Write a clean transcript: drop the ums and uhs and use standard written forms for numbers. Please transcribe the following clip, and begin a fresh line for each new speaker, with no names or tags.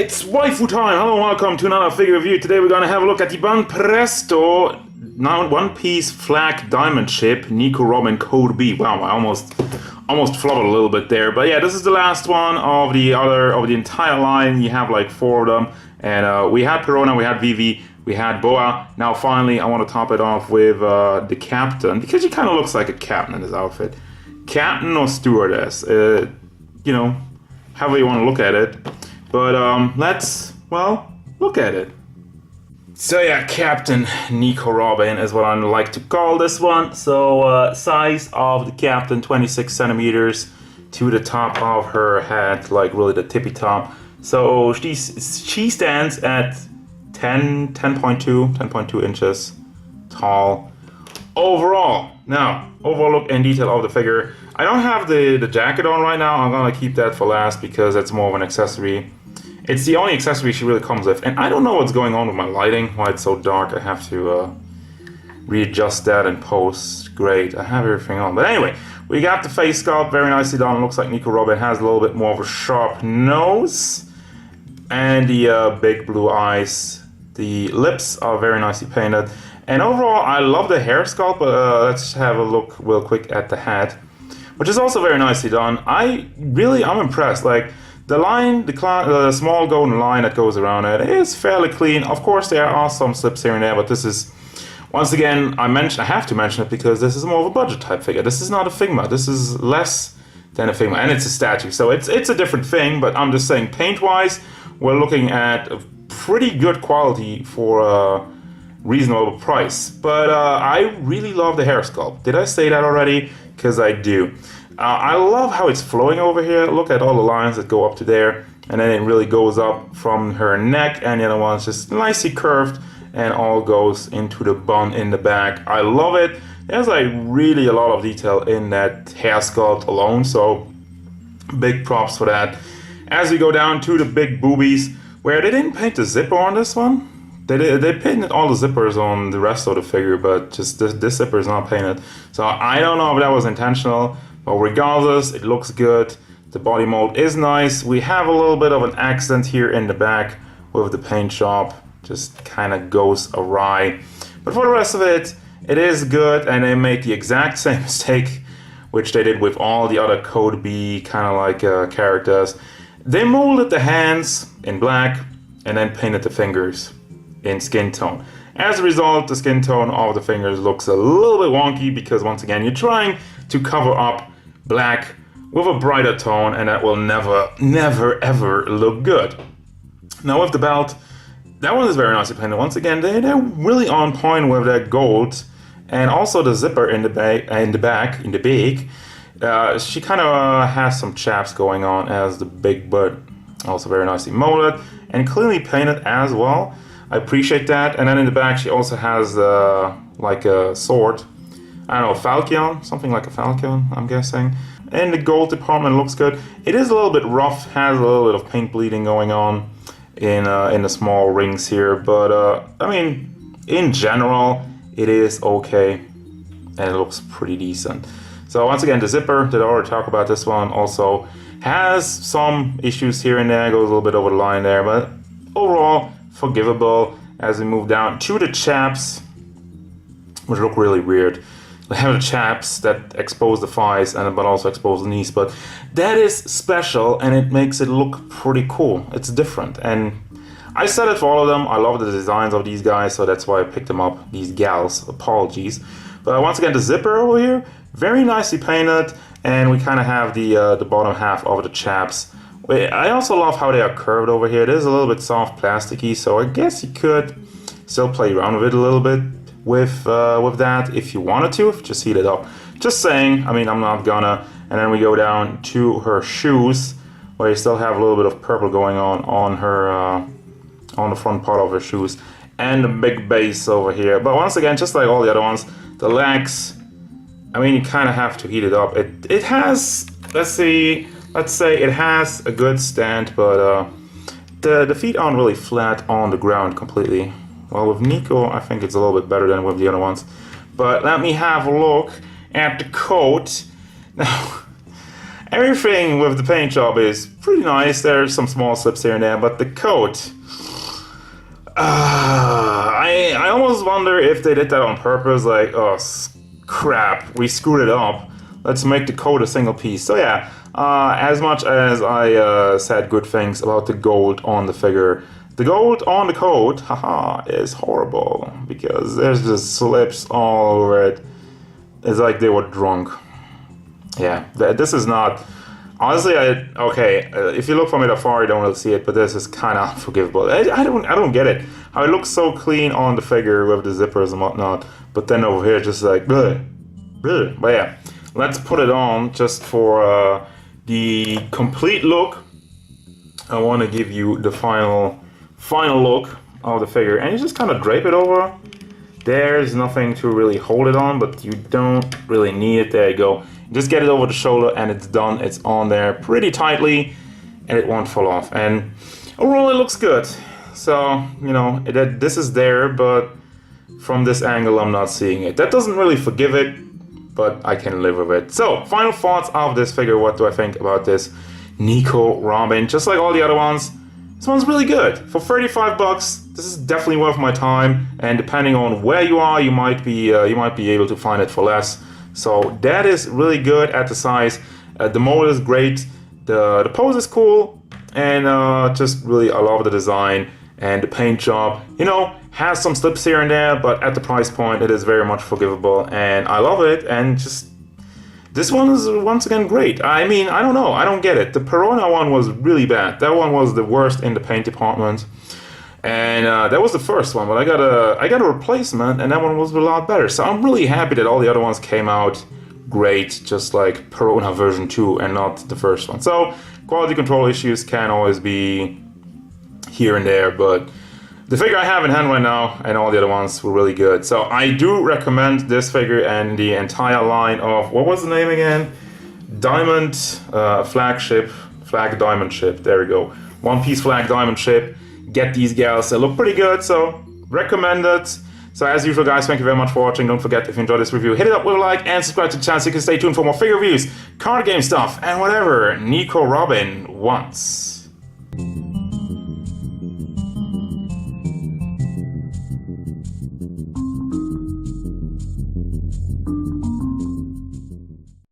It's waifu time! Hello and welcome to another figure review. Today we're gonna have a look at the Banpresto now one-piece flak diamond ship Nico Robin Code B. Wow, I almost flubbered a little bit there. But yeah, this is the last one of the entire line. You have like 4 of them. And we had Perona, we had Vivi, we had Boa. Now finally I want to top it off with the captain, because he kind of looks like a captain in his outfit. Captain or stewardess, you know, however you want to look at it. But let's, well, look at it. So yeah, Captain Nico Robin is what I like to call this one. So size of the captain, 26 centimeters to the top of her head, like really the tippy top. So she stands at 10.2 inches tall overall. Now, overall look in detail of the figure. I don't have the jacket on right now. I'm gonna keep that for last because it's more of an accessory. It's the only accessory she really comes with, and I don't know what's going on with my lighting, why it's so dark. I have to readjust that in post. Great, I have everything on. But anyway, we got the face sculpt, very nicely done. It looks like Nico Robin has a little bit more of a sharp nose, and the big blue eyes. The lips are very nicely painted, and overall, I love the hair sculpt. But let's have a look real quick at the head, which is also very nicely done. I'm impressed. Like, the line, the small golden line that goes around it is fairly clean. Of course, there are some slips here and there, but this is, once again, I have to mention it because this is more of a budget type figure. This is not a Figma. This is less than a Figma, and it's a statue, so it's a different thing. But I'm just saying, paint-wise, we're looking at a pretty good quality for a reasonable price. But I really love the hair sculpt. Did I say that already? Because I do. I love how it's flowing over here. Look at all the lines that go up to there, and then it really goes up from her neck, and the other one's just nicely curved and all goes into the bun in the back. I love it. There's like really a lot of detail in that hair sculpt alone, so big props for that. As we go down to the big boobies, where they didn't paint the zipper on this one. They painted all the zippers on the rest of the figure, but just this zipper is not painted. So I don't know if that was intentional. But regardless, it looks good. The body mold is nice. We have a little bit of an accent here in the back with the paint job. Just kind of goes awry. But for the rest of it, it is good. And they made the exact same mistake, which they did with all the other Code B kind of like characters. They molded the hands in black and then painted the fingers in skin tone. As a result, the skin tone of the fingers looks a little bit wonky because, once again, you're trying to cover up black with a brighter tone, and that will never ever look good. Now with the belt, that one is very nicely painted. Once again, they're really on point with that gold, and also the zipper in the back. She kind of has some chaps going on as the big butt, also very nicely molded and clearly painted as well. I appreciate that. And then in the back, she also has like a sword. I don't know, falcon, something like a falcon, I'm guessing. And the gold department looks good. It is a little bit rough, has a little bit of paint bleeding going on in the small rings here. But I mean, in general, it is okay, and it looks pretty decent. So once again, the zipper, did I already talk about this one, also has some issues here and there, goes a little bit over the line there, but overall, forgivable. As we move down to the chaps, which look really weird. They have the chaps that expose the thighs but also expose the knees, but that is special and it makes it look pretty cool. It's different, and I said it for all of them. I love the designs of these guys, so that's why I picked them up. These gals, apologies. But once again, the zipper over here, very nicely painted, and we kind of have the bottom half of the chaps. I also love how they are curved over here. It is a little bit soft plasticky, so I guess you could still play around with it a little bit with that if you wanted to, just heat it up. Just saying, I mean, I'm not gonna. And then we go down to her shoes, where you still have a little bit of purple going on her on the front part of her shoes, and the big base over here. But once again, just like all the other ones, the legs, I mean, you kind of have to heat it up. It has, let's say it has a good stand, but the feet aren't really flat on the ground completely. Well, with Nico, I think it's a little bit better than with the other ones. But let me have a look at the coat. Now, Everything with the paint job is pretty nice. There's some small slips here and there, but the coat... I almost wonder if they did that on purpose, like, oh crap, we screwed it up. Let's make the coat a single piece. So yeah, as much as I said good things about the gold on the figure, the gold on the coat, haha, is horrible because there's just slips all over it. It's like they were drunk. Yeah, this is not... Honestly, if you look from it afar, you don't really see it, but this is kind of unforgivable. I don't get it. How it looks so clean on the figure with the zippers and whatnot, but then over here, just like, bleh, bleh. But yeah, let's put it on just for the complete look. I want to give you the final look of the figure, and you just kind of drape it over. There's nothing to really hold it on, but you don't really need it. There you go. Just get it over the shoulder and it's done. It's on there pretty tightly and it won't fall off. And overall it looks good. So, you know, this is there, but from this angle I'm not seeing it. That doesn't really forgive it, but I can live with it. So, final thoughts of this figure. What do I think about this Nico Robin? Just like all the other ones, this one's really good. For 35 bucks, this is definitely worth my time. And depending on where you are, you might be able to find it for less. So that is really good at the size. The mold is great. The pose is cool, and just really I love the design and the paint job. You know, has some slips here and there, but at the price point, it is very much forgivable, and I love it. And just this one is once again great. I mean, I don't know, I don't get it. The Perona one was really bad. That one was the worst in the paint department. And that was the first one, but I got a replacement, and that one was a lot better. So I'm really happy that all the other ones came out great, just like Perona version 2 and not the first one. So quality control issues can always be here and there, but the figure I have in hand right now and all the other ones were really good. So I do recommend this figure and the entire line of, what was the name again? Diamond Flag Diamond Ship. There we go. One Piece Flag Diamond Ship. Get these gals, they look pretty good, so recommend it. So as usual guys, thank you very much for watching. Don't forget, if you enjoyed this review, hit it up with a like and subscribe to the channel so you can stay tuned for more figure reviews, card game stuff, and whatever Nico Robin wants.